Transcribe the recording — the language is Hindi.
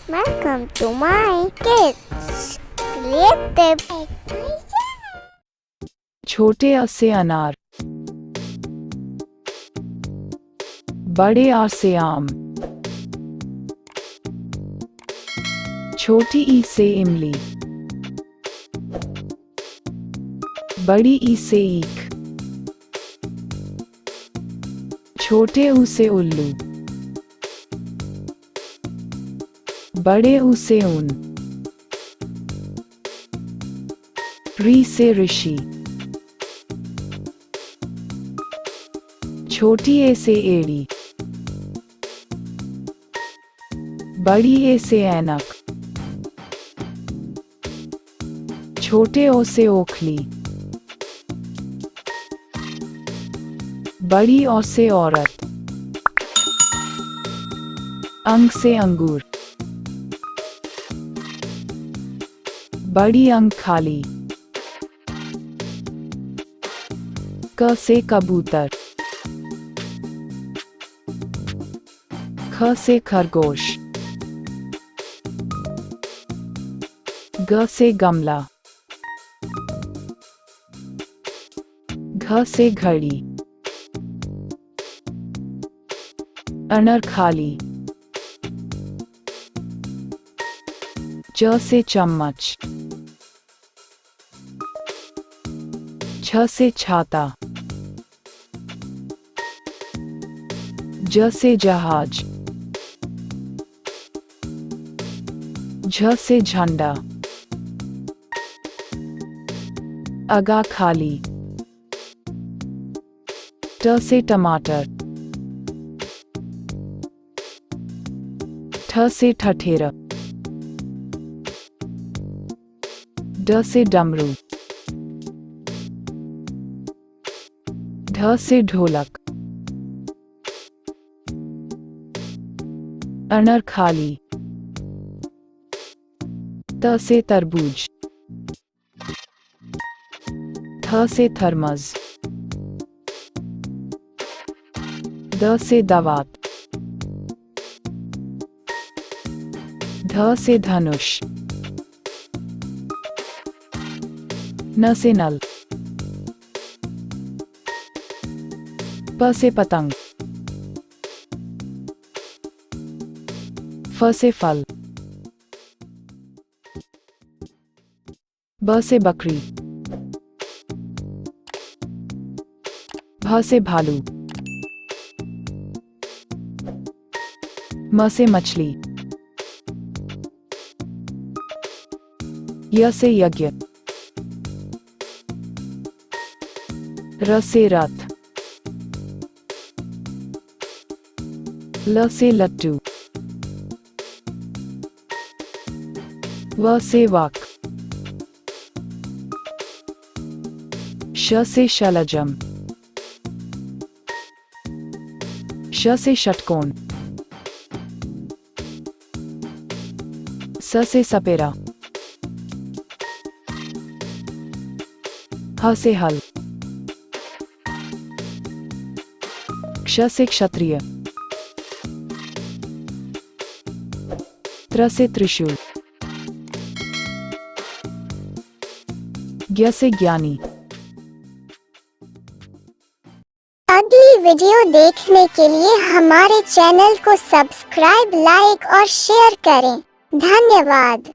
Welcome to my kids creative. छोटे अ से अनार, बड़े आ से आम, छोटी ई से इमली, बड़ी ई से ईख, छोटे ऊ से उल्लू, बड़े ऊ से ऊन, री से ऋषि, छोटी ए से एड़ी, बड़ी ए से ऐनक, छोटे ओ से ओखली, बड़ी औ से औरत, अंग से अंगूर, बड़ी अंग खाली, क से कबूतर, ख से खरगोश, ग से गमला, घ से घड़ी, अनर खाली, च से चम्मच, छ से छाता, ज से जहाज, झ से झंडा, अगा खाली, ट से टमाटर, ठ से ठठेरा, ड से डमरू, ढ से ढोलक, अनर खाली, त से तरबूज, थ से थर्मस, द से दवात, ध से धनुष, न से नल, प से पतंग, फ से फल, ब से बकरी, भ से भालू, म से मछली, य से यज्ञ, र से रथ, ल से लट्टू, व से वाक, श से शलजम, श से षटकोण, स से सपेरा, ह से हल, क्ष से क्षत्रिय, त्र से त्रिशूल, ज्ञ से ज्ञानी। अगली वीडियो देखने के लिए हमारे चैनल को सब्सक्राइब, लाइक और शेयर करें। धन्यवाद।